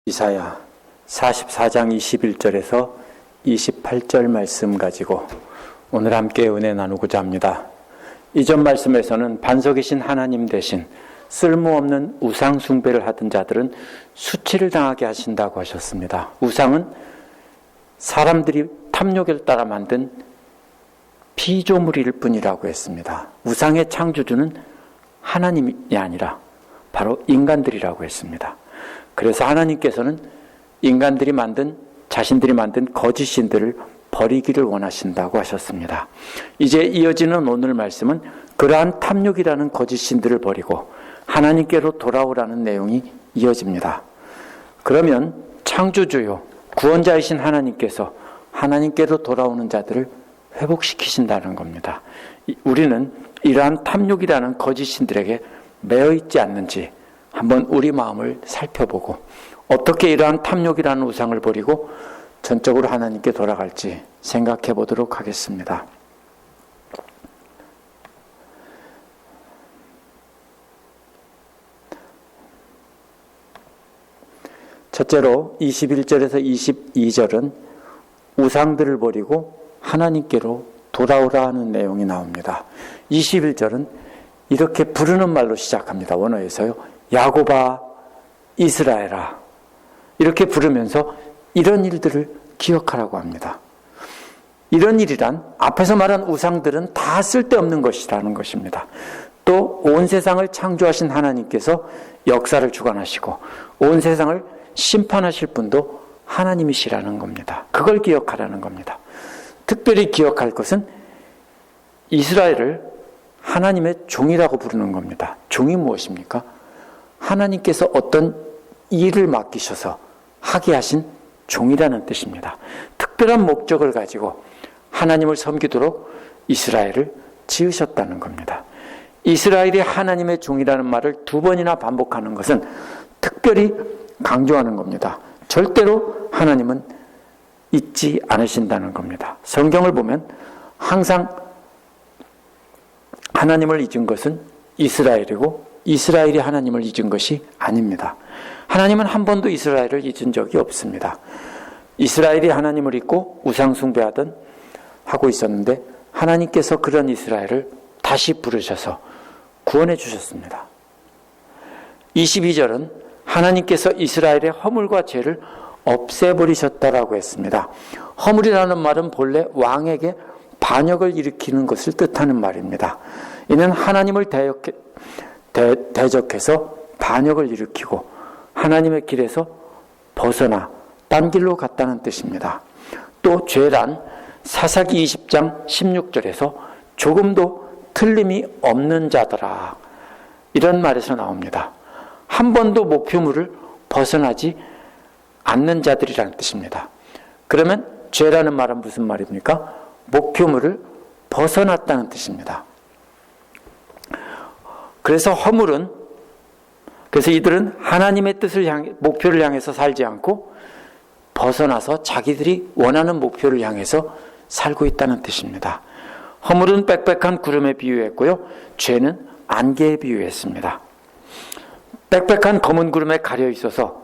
이사야 44장 21절에서 28절 말씀 가지고 오늘 함께 은혜 나누고자 합니다. 이전 말씀에서는 반석에 계신 하나님 대신 쓸모없는 우상 숭배를 하던 자들은 수치를 당하게 하신다고 하셨습니다. 우상은 사람들이 탐욕에 따라 만든 피조물일 뿐이라고 했습니다. 우상의 창조주는 하나님이 아니라 바로 인간들이라고 했습니다. 그래서 하나님께서는 인간들이 자신들이 만든 거짓 신들을 버리기를 원하신다고 하셨습니다. 이제 이어지는 오늘 말씀은 그러한 탐욕이라는 거짓 신들을 버리고 하나님께로 돌아오라는 내용이 이어집니다. 그러면 창조주요 구원자이신 하나님께서 하나님께로 돌아오는 자들을 회복시키신다는 겁니다. 우리는 이러한 탐욕이라는 거짓 신들에게 매여 있지 않는지 한번 우리 마음을 살펴보고 어떻게 이러한 탐욕이라는 우상을 버리고 전적으로 하나님께 돌아갈지 생각해 보도록 하겠습니다. 첫째로 21절에서 22절은 우상들을 버리고 하나님께로 돌아오라 하는 내용이 나옵니다. 21절은 이렇게 부르는 말로 시작합니다. 원어에서요. 야곱아, 이스라엘아, 이렇게 부르면서 이런 일들을 기억하라고 합니다. 이런 일이란 앞에서 말한 우상들은 다 쓸데없는 것이라는 것입니다. 또 온 세상을 창조하신 하나님께서 역사를 주관하시고 온 세상을 심판하실 분도 하나님이시라는 겁니다. 그걸 기억하라는 겁니다. 특별히 기억할 것은 이스라엘을 하나님의 종이라고 부르는 겁니다. 종이 무엇입니까? 하나님께서 어떤 일을 맡기셔서 하게 하신 종이라는 뜻입니다. 특별한 목적을 가지고 하나님을 섬기도록 이스라엘을 지으셨다는 겁니다. 이스라엘이 하나님의 종이라는 말을 두 번이나 반복하는 것은 특별히 강조하는 겁니다. 절대로 하나님은 잊지 않으신다는 겁니다. 성경을 보면 항상 하나님을 잊은 것은 이스라엘이고 이스라엘이 하나님을 잊은 것이 아닙니다. 하나님은 한 번도 이스라엘을 잊은 적이 없습니다. 이스라엘이 하나님을 잊고 우상 숭배하고 있었는데 하나님께서 그런 이스라엘을 다시 부르셔서 구원해 주셨습니다. 22절은 하나님께서 이스라엘의 허물과 죄를 없애버리셨다라고 했습니다. 허물이라는 말은 본래 왕에게 반역을 일으키는 것을 뜻하는 말입니다. 이는 하나님을 대적해서 반역을 일으키고 하나님의 길에서 벗어나 딴 길로 갔다는 뜻입니다. 또 죄란 사사기 20장 16절에서 조금도 틀림이 없는 자더라, 이런 말에서 나옵니다. 한 번도 목표물을 벗어나지 않는 자들이라는 뜻입니다. 그러면 죄라는 말은 무슨 말입니까? 목표물을 벗어났다는 뜻입니다. 그래서 그래서 이들은 하나님의 목표를 향해서 살지 않고 벗어나서 자기들이 원하는 목표를 향해서 살고 있다는 뜻입니다. 허물은 빽빽한 구름에 비유했고요. 죄는 안개에 비유했습니다. 빽빽한 검은 구름에 가려 있어서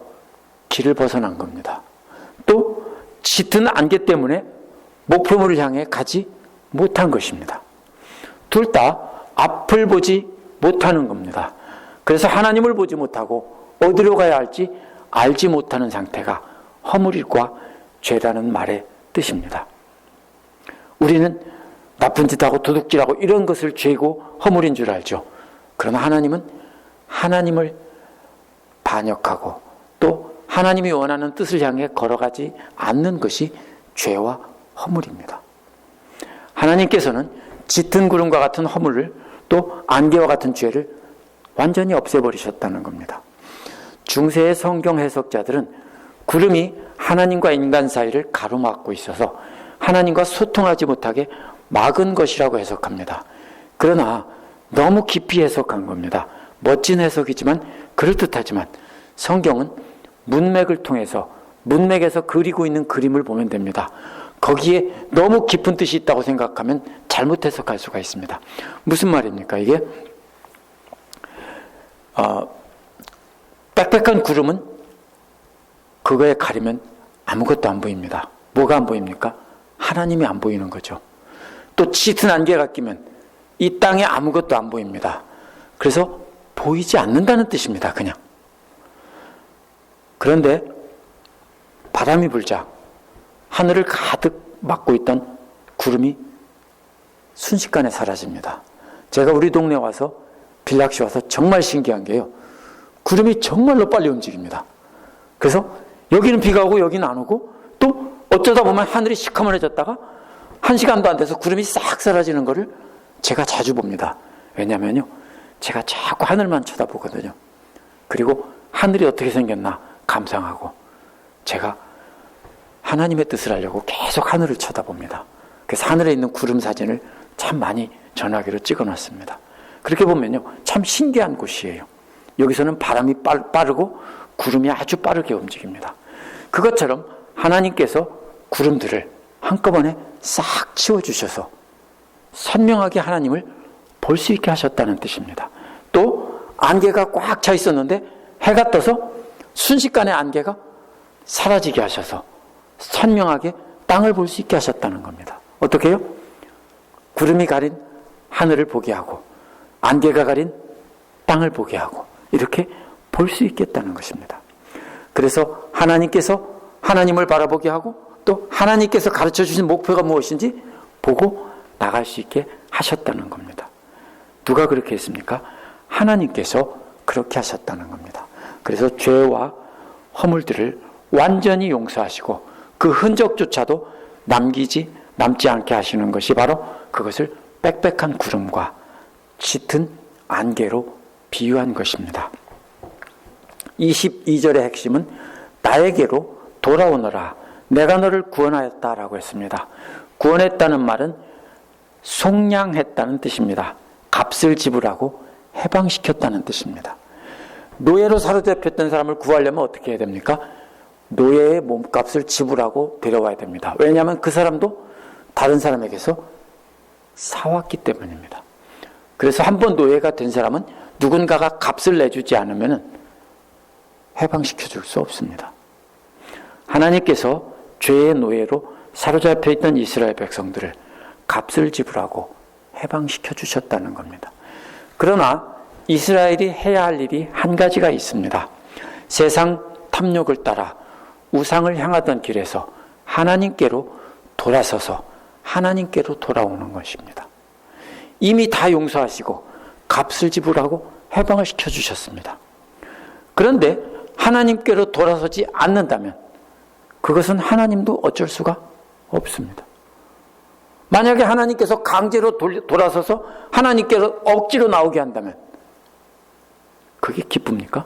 길을 벗어난 겁니다. 또 짙은 안개 때문에 목표물을 향해 가지 못한 것입니다. 둘 다 앞을 보지 못하는 겁니다. 그래서 하나님을 보지 못하고 어디로 가야 할지 알지 못하는 상태가 허물과 죄라는 말의 뜻입니다. 우리는 나쁜 짓하고 도둑질하고 이런 것을 죄고 허물인 줄 알죠. 그러나 하나님은 하나님을 반역하고 또 하나님이 원하는 뜻을 향해 걸어가지 않는 것이 죄와 허물입니다. 하나님께서는 짙은 구름과 같은 허물을 또 안개와 같은 죄를 완전히 없애버리셨다는 겁니다. 중세의 성경 해석자들은 구름이 하나님과 인간 사이를 가로막고 있어서 하나님과 소통하지 못하게 막은 것이라고 해석합니다. 그러나 너무 깊이 해석한 겁니다. 멋진 해석이지만 그럴듯하지만 성경은 문맥을 통해서 문맥에서 그리고 있는 그림을 보면 됩니다. 거기에 너무 깊은 뜻이 있다고 생각하면 잘못 해석할 수가 있습니다. 무슨 말입니까? 이게 빽빽한 구름은 그거에 가리면 아무것도 안 보입니다. 뭐가 안 보입니까? 하나님이 안 보이는 거죠. 또 짙은 안개가 끼면 이 땅에 아무것도 안 보입니다. 그래서 보이지 않는다는 뜻입니다. 그냥. 그런데 바람이 불자 하늘을 가득 막고 있던 구름이 순식간에 사라집니다. 제가 우리 동네 와서 빌락시 와서 정말 신기한 게요. 구름이 정말로 빨리 움직입니다. 그래서 여기는 비가 오고 여기는 안 오고 또 어쩌다 보면 하늘이 시커먼해졌다가 1시간도 안 돼서 구름이 싹 사라지는 거를 제가 자주 봅니다. 왜냐면요. 제가 자꾸 하늘만 쳐다보거든요. 그리고 하늘이 어떻게 생겼나 감상하고 제가 하나님의 뜻을 하려고 계속 하늘을 쳐다봅니다. 그래서 하늘에 있는 구름 사진을 참 많이 전화기로 찍어놨습니다. 그렇게 보면요. 참 신기한 곳이에요. 여기서는 바람이 빠르고 구름이 아주 빠르게 움직입니다. 그것처럼 하나님께서 구름들을 한꺼번에 싹 치워주셔서 선명하게 하나님을 볼 수 있게 하셨다는 뜻입니다. 또 안개가 꽉 차 있었는데 해가 떠서 순식간에 안개가 사라지게 하셔서 선명하게 땅을 볼 수 있게 하셨다는 겁니다. 어떻게 해요? 구름이 가린 하늘을 보게 하고 안개가 가린 땅을 보게 하고 이렇게 볼 수 있겠다는 것입니다. 그래서 하나님께서 하나님을 바라보게 하고 또 하나님께서 가르쳐 주신 목표가 무엇인지 보고 나갈 수 있게 하셨다는 겁니다. 누가 그렇게 했습니까? 하나님께서 그렇게 하셨다는 겁니다. 그래서 죄와 허물들을 완전히 용서하시고 그 흔적조차도 남지 않게 하시는 것이 바로 그것을 빽빽한 구름과 짙은 안개로 비유한 것입니다. 22절의 핵심은 나에게로 돌아오너라 내가 너를 구원하였다라고 했습니다. 구원했다는 말은 속량했다는 뜻입니다. 값을 지불하고 해방시켰다는 뜻입니다. 노예로 사로잡혔던 사람을 구하려면 어떻게 해야 됩니까? 노예의 몸값을 지불하고 데려와야 됩니다. 왜냐하면 그 사람도 다른 사람에게서 사왔기 때문입니다. 그래서 한번 노예가 된 사람은 누군가가 값을 내주지 않으면 해방시켜 줄 수 없습니다. 하나님께서 죄의 노예로 사로잡혀 있던 이스라엘 백성들을 값을 지불하고 해방시켜 주셨다는 겁니다. 그러나 이스라엘이 해야 할 일이 한 가지가 있습니다. 세상 탐욕을 따라 우상을 향하던 길에서 하나님께로 돌아서서 하나님께로 돌아오는 것입니다. 이미 다 용서하시고 값을 지불하고 해방을 시켜주셨습니다. 그런데 하나님께로 돌아서지 않는다면 그것은 하나님도 어쩔 수가 없습니다. 만약에 하나님께서 강제로 돌아서서 하나님께로 억지로 나오게 한다면 그게 기쁩니까?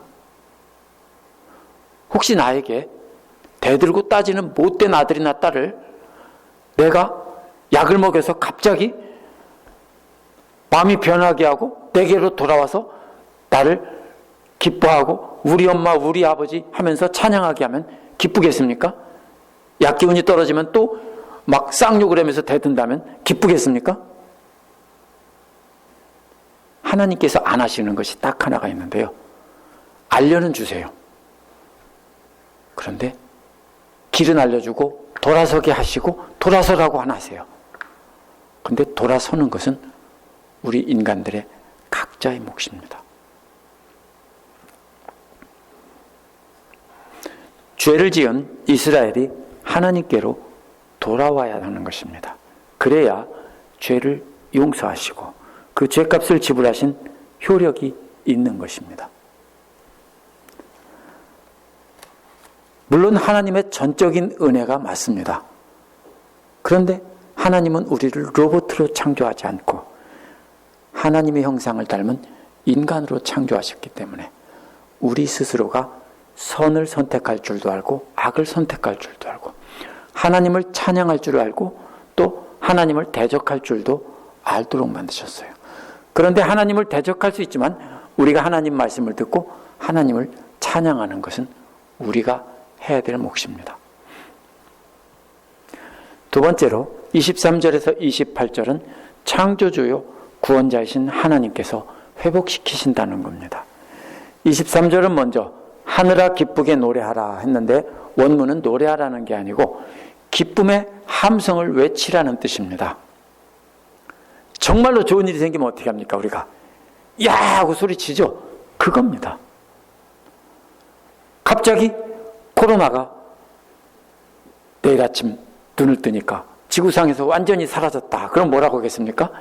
혹시 나에게 대들고 따지는 못된 아들이나 딸을 내가 약을 먹여서 갑자기 마음이 변하게 하고 내게로 돌아와서 나를 기뻐하고 우리 엄마 우리 아버지 하면서 찬양하게 하면 기쁘겠습니까? 약 기운이 떨어지면 또 막 쌍욕을 하면서 대든다면 기쁘겠습니까? 하나님께서 안 하시는 것이 딱 하나가 있는데요. 알려는 주세요. 그런데 길은 알려주고 돌아서게 하시고 돌아서라고 안 하세요. 그런데 돌아서는 것은 우리 인간들의 각자의 몫입니다. 죄를 지은 이스라엘이 하나님께로 돌아와야 하는 것입니다. 그래야 죄를 용서하시고 그 죄값을 지불하신 효력이 있는 것입니다. 물론 하나님의 전적인 은혜가 맞습니다. 그런데 하나님은 우리를 로봇으로 창조하지 않고 하나님의 형상을 닮은 인간으로 창조하셨기 때문에 우리 스스로가 선을 선택할 줄도 알고 악을 선택할 줄도 알고 하나님을 찬양할 줄 알고 또 하나님을 대적할 줄도 알도록 만드셨어요. 그런데 하나님을 대적할 수 있지만 우리가 하나님 말씀을 듣고 하나님을 찬양하는 것은 우리가 해야 될 몫입니다. 두 번째로 23절에서 28절은 창조주요 구원자이신 하나님께서 회복시키신다는 겁니다. 23절은 먼저 하늘아 기쁘게 노래하라 했는데 원문은 노래하라는 게 아니고 기쁨의 함성을 외치라는 뜻입니다. 정말로 좋은 일이 생기면 어떻게 합니까? 우리가 야 하고 소리치죠. 그겁니다. 갑자기 코로나가 내일 아침 눈을 뜨니까 지구상에서 완전히 사라졌다. 그럼 뭐라고 하겠습니까?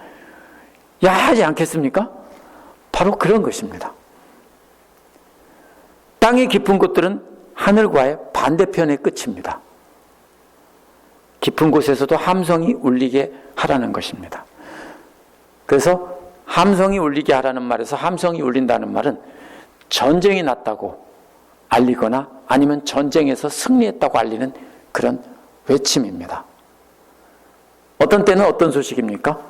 야 하지 않겠습니까? 바로 그런 것입니다. 땅의 깊은 곳들은 하늘과의 반대편의 끝입니다. 깊은 곳에서도 함성이 울리게 하라는 것입니다. 그래서 함성이 울리게 하라는 말에서 함성이 울린다는 말은 전쟁이 났다고 알리거나 아니면 전쟁에서 승리했다고 알리는 그런 외침입니다. 어떤 때는 어떤 소식입니까?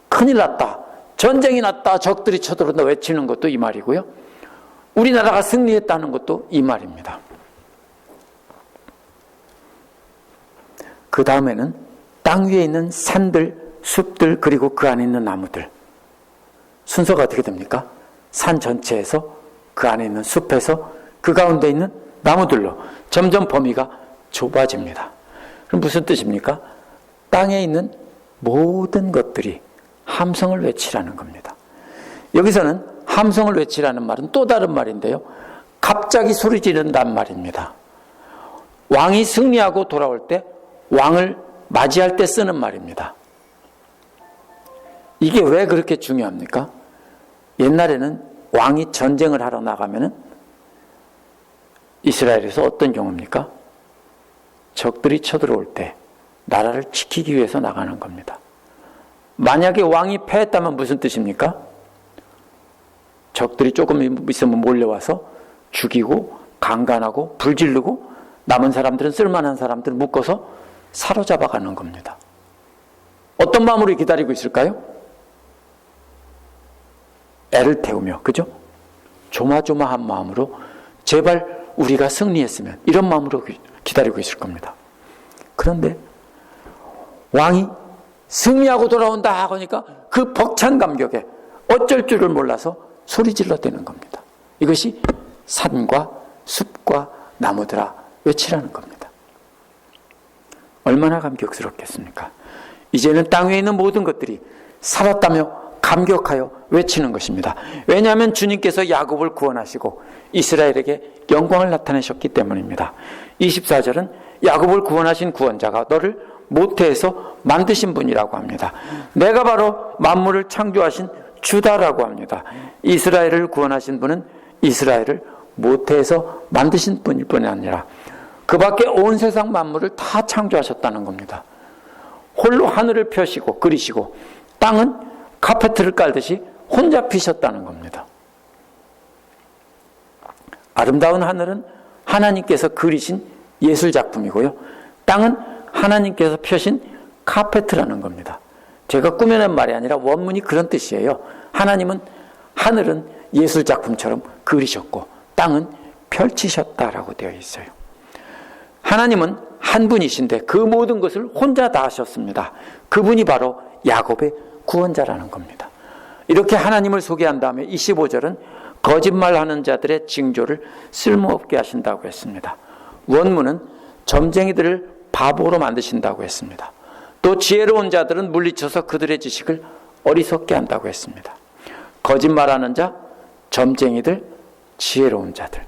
큰일 났다, 전쟁이 났다, 적들이 쳐들어온다 외치는 것도 이 말이고요. 우리나라가 승리했다는 것도 이 말입니다. 그 다음에는 땅 위에 있는 산들, 숲들, 그리고 그 안에 있는 나무들. 순서가 어떻게 됩니까? 산 전체에서, 그 안에 있는 숲에서, 그 가운데 있는 나무들로 점점 범위가 좁아집니다. 그럼 무슨 뜻입니까? 땅에 있는 모든 것들이 함성을 외치라는 겁니다. 여기서는 함성을 외치라는 말은 또 다른 말인데요. 갑자기 소리 지른다는 말입니다. 왕이 승리하고 돌아올 때, 왕을 맞이할 때 쓰는 말입니다. 이게 왜 그렇게 중요합니까? 옛날에는 왕이 전쟁을 하러 나가면은 이스라엘에서 어떤 경우입니까? 적들이 쳐들어올 때 나라를 지키기 위해서 나가는 겁니다. 만약에 왕이 패했다면 무슨 뜻입니까? 적들이 조금 있으면 몰려와서 죽이고 강간하고 불지르고 남은 사람들은, 쓸만한 사람들을 묶어서 사로잡아가는 겁니다. 어떤 마음으로 기다리고 있을까요? 애를 태우며, 그죠? 조마조마한 마음으로 제발 우리가 승리했으면, 이런 마음으로 기다리고 있을 겁니다. 그런데 왕이 승리하고 돌아온다 하니까 그 벅찬 감격에 어쩔 줄을 몰라서 소리 질러대는 겁니다. 이것이 산과 숲과 나무들아 외치라는 겁니다. 얼마나 감격스럽겠습니까? 이제는 땅 위에 있는 모든 것들이 살았다며 감격하여 외치는 것입니다. 왜냐하면 주님께서 야곱을 구원하시고 이스라엘에게 영광을 나타내셨기 때문입니다. 24절은 야곱을 구원하신 구원자가 너를 모태에서 만드신 분이라고 합니다. 내가 바로 만물을 창조하신 주다라고 합니다. 이스라엘을 구원하신 분은 이스라엘을 모태에서 만드신 분일 뿐이 아니라 그 밖에 온 세상 만물을 다 창조하셨다는 겁니다. 홀로 하늘을 펴시고 그리시고 땅은 카페트를 깔듯이 혼자 피셨다는 겁니다. 아름다운 하늘은 하나님께서 그리신 예술작품이고요. 땅은 하나님께서 펴신 카페트라는 겁니다. 제가 꾸며낸 말이 아니라 원문이 그런 뜻이에요. 하나님은 하늘은 예술작품처럼 그리셨고 땅은 펼치셨다라고 되어 있어요. 하나님은 한 분이신데 그 모든 것을 혼자 다 하셨습니다. 그분이 바로 야곱의 구원자라는 겁니다. 이렇게 하나님을 소개한 다음에 25절은 거짓말하는 자들의 징조를 쓸모없게 하신다고 했습니다. 원문은 점쟁이들을 바보로 만드신다고 했습니다. 또 지혜로운 자들은 물리쳐서 그들의 지식을 어리석게 한다고 했습니다. 거짓말하는 자, 점쟁이들, 지혜로운 자들.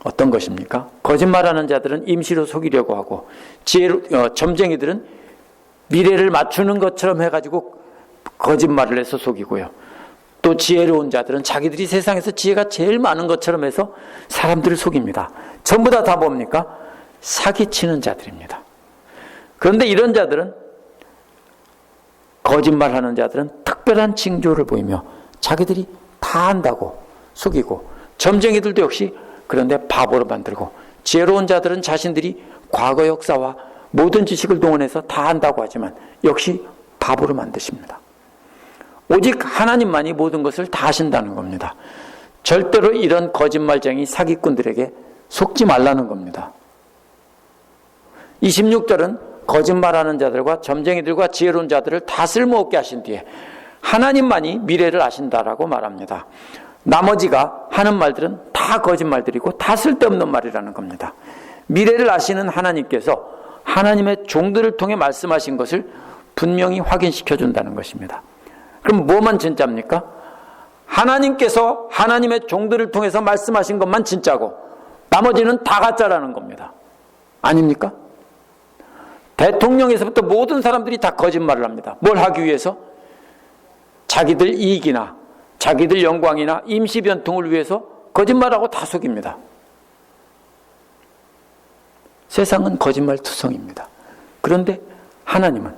어떤 것입니까? 거짓말하는 자들은 임시로 속이려고 하고 점쟁이들은 미래를 맞추는 것처럼 해가지고 거짓말을 해서 속이고요. 또 지혜로운 자들은 자기들이 세상에서 지혜가 제일 많은 것처럼 해서 사람들을 속입니다. 전부 다 뭡니까? 사기치는 자들입니다. 그런데 이런 자들은, 거짓말하는 자들은 특별한 징조를 보이며 자기들이 다 안다고 속이고, 점쟁이들도 역시 그런데 바보로 만들고, 지혜로운 자들은 자신들이 과거 역사와 모든 지식을 동원해서 다 안다고 하지만 역시 바보로 만드십니다. 오직 하나님만이 모든 것을 다 하신다는 겁니다. 절대로 이런 거짓말쟁이 사기꾼들에게 속지 말라는 겁니다. 26절은 거짓말하는 자들과 점쟁이들과 지혜로운 자들을 다 쓸모없게 하신 뒤에 하나님만이 미래를 아신다라고 말합니다. 나머지가 하는 말들은 다 거짓말들이고 다 쓸데없는 말이라는 겁니다. 미래를 아시는 하나님께서 하나님의 종들을 통해 말씀하신 것을 분명히 확인시켜 준다는 것입니다. 그럼 뭐만 진짜입니까? 하나님께서 하나님의 종들을 통해서 말씀하신 것만 진짜고 나머지는 다 가짜라는 겁니다. 아닙니까? 대통령에서부터 모든 사람들이 다 거짓말을 합니다. 뭘 하기 위해서? 자기들 이익이나 자기들 영광이나 임시변통을 위해서 거짓말하고 다 속입니다. 세상은 거짓말투성입니다. 그런데 하나님은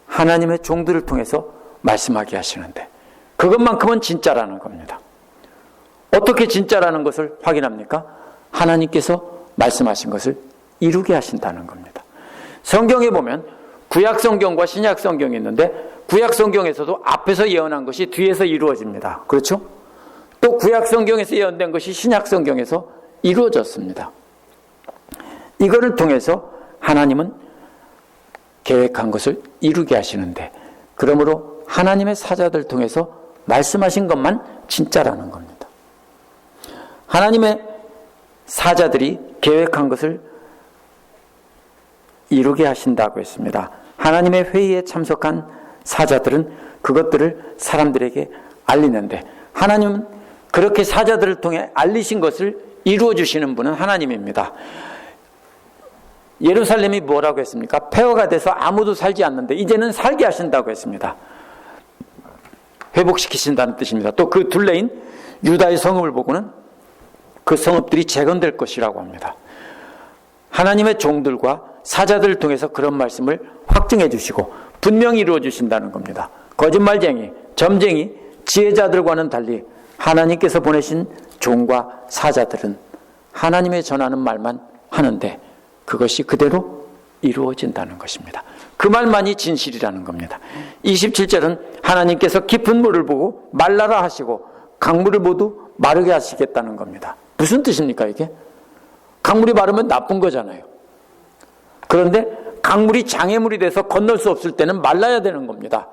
하나님의 종들을 통해서 말씀하게 하시는데 그것만큼은 진짜라는 겁니다. 어떻게 진짜라는 것을 확인합니까? 하나님께서 말씀하신 것을 이루게 하신다는 겁니다. 성경에 보면 구약 성경과 신약 성경이 있는데 구약 성경에서도 앞에서 예언한 것이 뒤에서 이루어집니다. 그렇죠? 또 구약 성경에서 예언된 것이 신약 성경에서 이루어졌습니다. 이거를 통해서 하나님은 계획한 것을 이루게 하시는데 그러므로 하나님의 사자들 통해서 말씀하신 것만 진짜라는 겁니다. 하나님의 사자들이 계획한 것을 이루게 하신다고 했습니다. 하나님의 회의에 참석한 사자들은 그것들을 사람들에게 알리는데 하나님은 그렇게 사자들을 통해 알리신 것을 이루어 주시는 분은 하나님입니다. 예루살렘이 뭐라고 했습니까? 폐허가 돼서 아무도 살지 않는데 이제는 살게 하신다고 했습니다. 회복시키신다는 뜻입니다. 또 그 둘레인 유다의 성읍을 보고는 그 성읍들이 재건될 것이라고 합니다. 하나님의 종들과 사자들을 통해서 그런 말씀을 확증해 주시고 분명히 이루어 주신다는 겁니다. 거짓말쟁이, 점쟁이, 지혜자들과는 달리 하나님께서 보내신 종과 사자들은 하나님의 전하는 말만 하는데 그것이 그대로 이루어진다는 것입니다. 그 말만이 진실이라는 겁니다. 27절은 하나님께서 깊은 물을 보고 말라라 하시고 강물을 모두 마르게 하시겠다는 겁니다. 무슨 뜻입니까 이게? 강물이 마르면 나쁜 거잖아요. 그런데 강물이 장애물이 돼서 건널 수 없을 때는 말라야 되는 겁니다.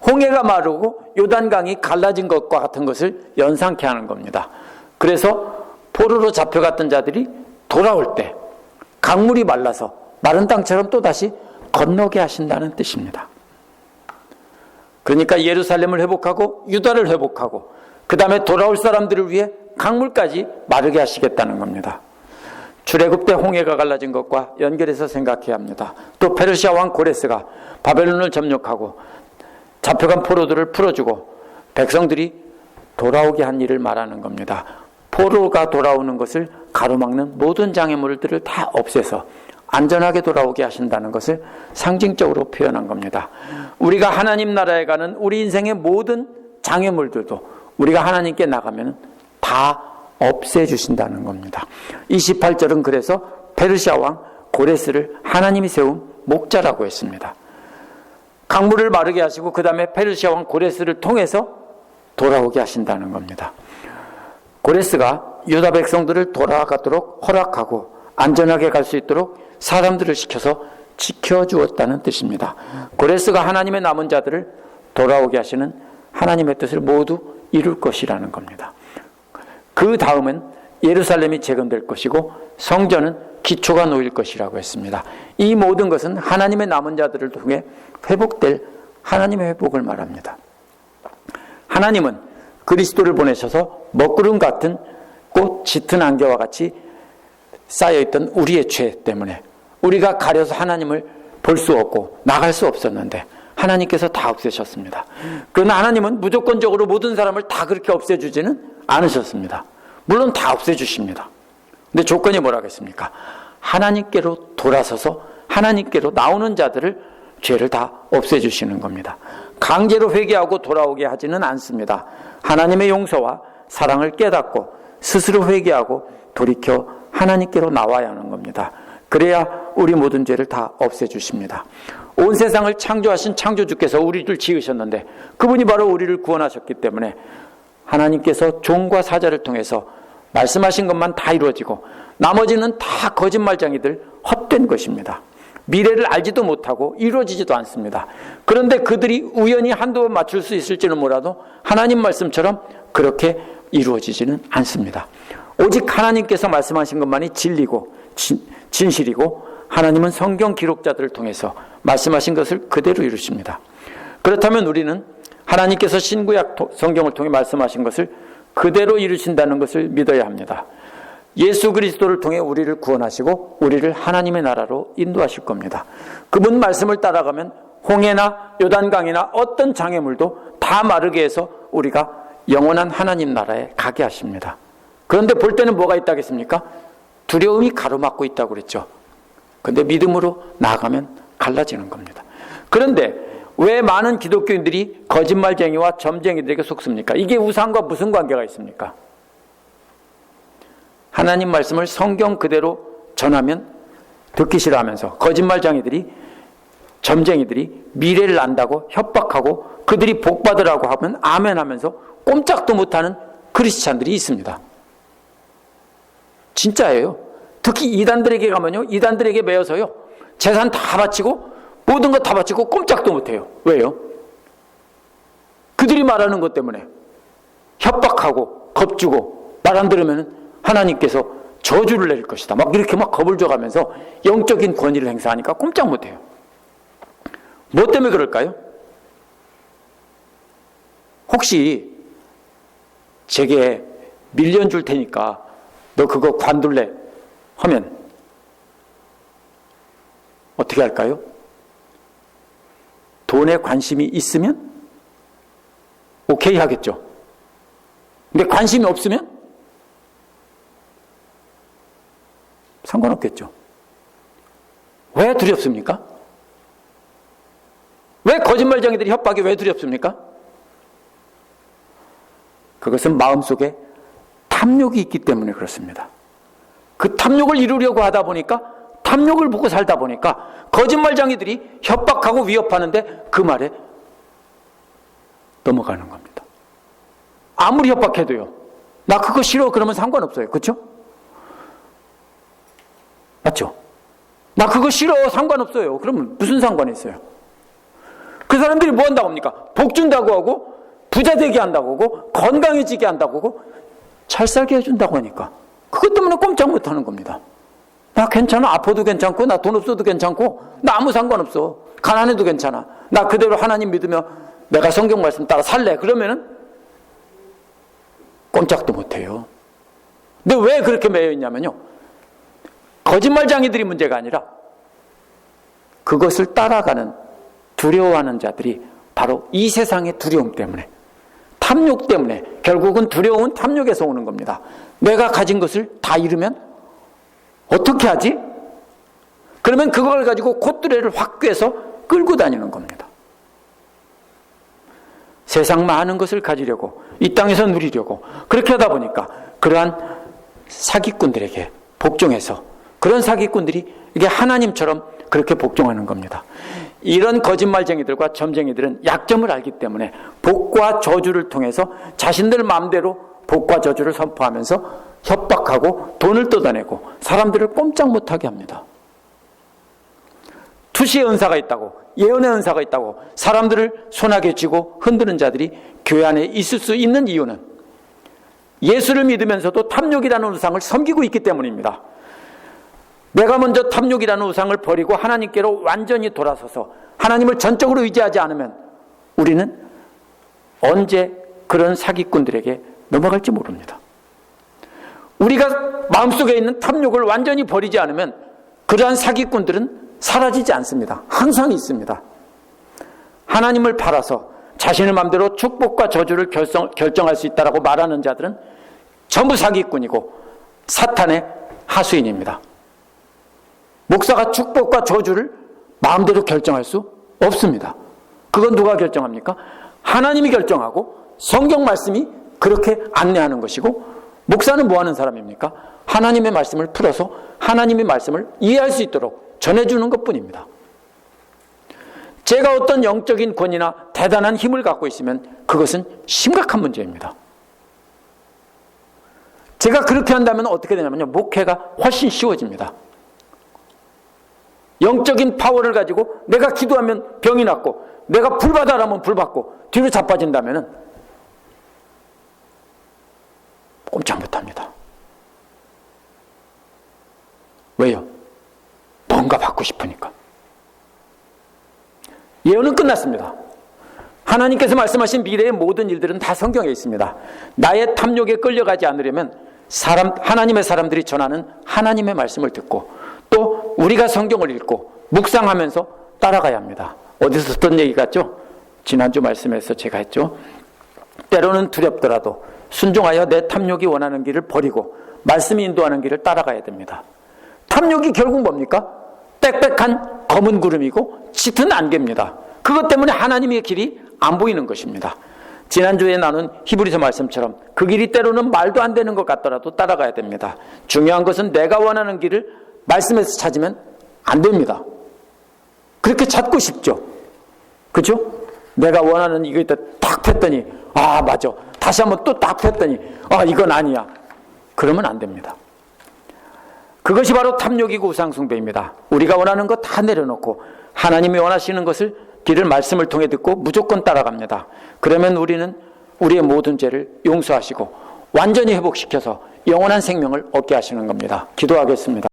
홍해가 마르고 요단강이 갈라진 것과 같은 것을 연상케 하는 겁니다. 그래서 포로로 잡혀갔던 자들이 돌아올 때 강물이 말라서 마른 땅처럼 또다시 건너게 하신다는 뜻입니다. 그러니까 예루살렘을 회복하고 유다를 회복하고 그 다음에 돌아올 사람들을 위해 강물까지 마르게 하시겠다는 겁니다. 출애굽 때 홍해가 갈라진 것과 연결해서 생각해야 합니다. 또 페르시아 왕 고레스가 바벨론을 점령하고 잡혀간 포로들을 풀어주고 백성들이 돌아오게 한 일을 말하는 겁니다. 포로가 돌아오는 것을 가로막는 모든 장애물들을 다 없애서 안전하게 돌아오게 하신다는 것을 상징적으로 표현한 겁니다. 우리가 하나님 나라에 가는 우리 인생의 모든 장애물들도 우리가 하나님께 나가면 다 없애주신다는 겁니다. 28절은 그래서 페르시아 왕 고레스를 하나님이 세운 목자라고 했습니다. 강물을 마르게 하시고 그 다음에 페르시아 왕 고레스를 통해서 돌아오게 하신다는 겁니다. 고레스가 유다 백성들을 돌아가도록 허락하고 안전하게 갈 수 있도록 사람들을 시켜서 지켜주었다는 뜻입니다. 고레스가 하나님의 남은 자들을 돌아오게 하시는 하나님의 뜻을 모두 이룰 것이라는 겁니다. 그 다음은 예루살렘이 재건될 것이고 성전은 기초가 놓일 것이라고 했습니다. 이 모든 것은 하나님의 남은 자들을 통해 회복될 하나님의 회복을 말합니다. 하나님은 그리스도를 보내셔서 먹구름 같은 꽃 짙은 안개와 같이 쌓여있던 우리의 죄 때문에 우리가 가려서 하나님을 볼 수 없고 나갈 수 없었는데 하나님께서 다 없애셨습니다. 그러나 하나님은 무조건적으로 모든 사람을 다 그렇게 없애주지는 않으셨습니다. 물론 다 없애주십니다. 근데 조건이 뭐라겠습니까? 하나님께로 돌아서서 하나님께로 나오는 자들을 죄를 다 없애주시는 겁니다. 강제로 회개하고 돌아오게 하지는 않습니다. 하나님의 용서와 사랑을 깨닫고 스스로 회개하고 돌이켜 하나님께로 나와야 하는 겁니다. 그래야 우리 모든 죄를 다 없애주십니다. 온 세상을 창조하신 창조주께서 우리를 지으셨는데 그분이 바로 우리를 구원하셨기 때문에 하나님께서 종과 사자를 통해서 말씀하신 것만 다 이루어지고 나머지는 다 거짓말쟁이들 헛된 것입니다. 미래를 알지도 못하고 이루어지지도 않습니다. 그런데 그들이 우연히 한두 번 맞출 수 있을지는 몰라도 하나님 말씀처럼 그렇게 이루어지지는 않습니다. 오직 하나님께서 말씀하신 것만이 진리고 진실이고 하나님은 성경 기록자들을 통해서 말씀하신 것을 그대로 이루십니다. 그렇다면 우리는 하나님께서 신구약 성경을 통해 말씀하신 것을 그대로 이루신다는 것을 믿어야 합니다. 예수 그리스도를 통해 우리를 구원하시고 우리를 하나님의 나라로 인도하실 겁니다. 그분 말씀을 따라가면 홍해나 요단강이나 어떤 장애물도 다 마르게 해서 우리가 영원한 하나님 나라에 가게 하십니다. 그런데 볼 때는 뭐가 있다겠습니까? 두려움이 가로막고 있다고 그랬죠. 그런데 믿음으로 나아가면 갈라지는 겁니다. 그런데 왜 많은 기독교인들이 거짓말쟁이와 점쟁이들에게 속습니까? 이게 우상과 무슨 관계가 있습니까? 하나님 말씀을 성경 그대로 전하면 듣기 싫어하면서 거짓말쟁이들이, 점쟁이들이 미래를 안다고 협박하고 그들이 복받으라고 하면 아멘 하면서 꼼짝도 못하는 크리스찬들이 있습니다. 진짜예요. 특히 이단들에게 가면요, 이단들에게 매여서요, 재산 다 바치고 모든 것 다 바치고 꼼짝도 못해요. 왜요? 그들이 말하는 것 때문에 협박하고 겁주고 말 안 들으면 하나님께서 저주를 내릴 것이다. 막 이렇게 막 겁을 줘가면서 영적인 권위를 행사하니까 꼼짝 못해요. 뭐 때문에 그럴까요? 혹시 제게 밀리언 줄 테니까 너 그거 관둘래 하면 어떻게 할까요? 돈에 관심이 있으면 오케이 하겠죠. 근데 관심이 없으면 상관없겠죠. 왜 두렵습니까? 왜 거짓말쟁이들이 협박이 왜 두렵습니까? 그것은 마음속에 탐욕이 있기 때문에 그렇습니다. 그 탐욕을 이루려고 하다 보니까, 탐욕을 보고 살다 보니까 거짓말쟁이들이 협박하고 위협하는데 그 말에 넘어가는 겁니다. 아무리 협박해도요, 나 그거 싫어 그러면 상관없어요. 그렇죠? 맞죠? 나 그거 싫어 상관없어요. 그러면 무슨 상관이 있어요? 그 사람들이 뭐 한다고 합니까? 복 준다고 하고 부자 되게 한다고 하고 건강해지게 한다고 하고 잘 살게 해준다고 하니까 그것 때문에 꼼짝 못하는 겁니다. 나 괜찮아. 아파도 괜찮고 나 돈 없어도 괜찮고 나 아무 상관없어. 가난해도 괜찮아. 나 그대로 하나님 믿으며 내가 성경 말씀 따라 살래. 그러면은 꼼짝도 못해요. 근데 왜 그렇게 매여 있냐면요, 거짓말쟁이들이 문제가 아니라 그것을 따라가는, 두려워하는 자들이 바로 이 세상의 두려움 때문에, 탐욕 때문에, 결국은 두려움은 탐욕에서 오는 겁니다. 내가 가진 것을 다 잃으면 어떻게 하지? 그러면 그걸 가지고 콧뚜레를 확 꿰서 끌고 다니는 겁니다. 세상 많은 것을 가지려고, 이 땅에서 누리려고 그렇게 하다 보니까 그러한 사기꾼들에게 복종해서, 그런 사기꾼들이 이게 하나님처럼 그렇게 복종하는 겁니다. 이런 거짓말쟁이들과 점쟁이들은 약점을 알기 때문에 복과 저주를 통해서 자신들 마음대로 복과 저주를 선포하면서 협박하고 돈을 뜯어내고 사람들을 꼼짝 못하게 합니다. 투시의 은사가 있다고, 예언의 은사가 있다고 사람들을 손아귀 쥐고 흔드는 자들이 교회 안에 있을 수 있는 이유는 예수를 믿으면서도 탐욕이라는 우상을 섬기고 있기 때문입니다. 내가 먼저 탐욕이라는 우상을 버리고 하나님께로 완전히 돌아서서 하나님을 전적으로 의지하지 않으면 우리는 언제 그런 사기꾼들에게 넘어갈지 모릅니다. 우리가 마음속에 있는 탐욕을 완전히 버리지 않으면 그러한 사기꾼들은 사라지지 않습니다. 항상 있습니다. 하나님을 팔아서 자신의 마음대로 축복과 저주를 결정할 수 있다고 말하는 자들은 전부 사기꾼이고 사탄의 하수인입니다. 목사가 축복과 저주를 마음대로 결정할 수 없습니다. 그건 누가 결정합니까? 하나님이 결정하고 성경 말씀이 그렇게 안내하는 것이고, 목사는 뭐 하는 사람입니까? 하나님의 말씀을 풀어서 하나님의 말씀을 이해할 수 있도록 전해주는 것뿐입니다. 제가 어떤 영적인 권위나 대단한 힘을 갖고 있으면 그것은 심각한 문제입니다. 제가 그렇게 한다면 어떻게 되냐면요, 목회가 훨씬 쉬워집니다. 영적인 파워를 가지고 내가 기도하면 병이 낫고 내가 불 받아라면 불 받고 뒤로 자빠진다면 꼼짝 못합니다. 왜요? 뭔가 받고 싶으니까. 예언은 끝났습니다. 하나님께서 말씀하신 미래의 모든 일들은 다 성경에 있습니다. 나의 탐욕에 끌려가지 않으려면 하나님의 사람들이 전하는 하나님의 말씀을 듣고 또 우리가 성경을 읽고 묵상하면서 따라가야 합니다. 어디서 듣던 얘기 같죠? 지난주 말씀에서 제가 했죠. 때로는 두렵더라도 순종하여 내 탐욕이 원하는 길을 버리고 말씀이 인도하는 길을 따라가야 됩니다. 탐욕이 결국 뭡니까? 빽빽한 검은 구름이고 짙은 안개입니다. 그것 때문에 하나님의 길이 안 보이는 것입니다. 지난주에 나눈 히브리서 말씀처럼 그 길이 때로는 말도 안 되는 것 같더라도 따라가야 됩니다. 중요한 것은 내가 원하는 길을 말씀에서 찾으면 안 됩니다. 그렇게 찾고 싶죠. 그죠? 내가 원하는 이거 있다 딱 폈더니 아 맞아. 다시 한번 또 딱 폈더니 아 이건 아니야. 그러면 안 됩니다. 그것이 바로 탐욕이고 우상숭배입니다. 우리가 원하는 거 다 내려놓고 하나님이 원하시는 것을 길을 말씀을 통해 듣고 무조건 따라갑니다. 그러면 우리는 우리의 모든 죄를 용서하시고 완전히 회복시켜서 영원한 생명을 얻게 하시는 겁니다. 기도하겠습니다.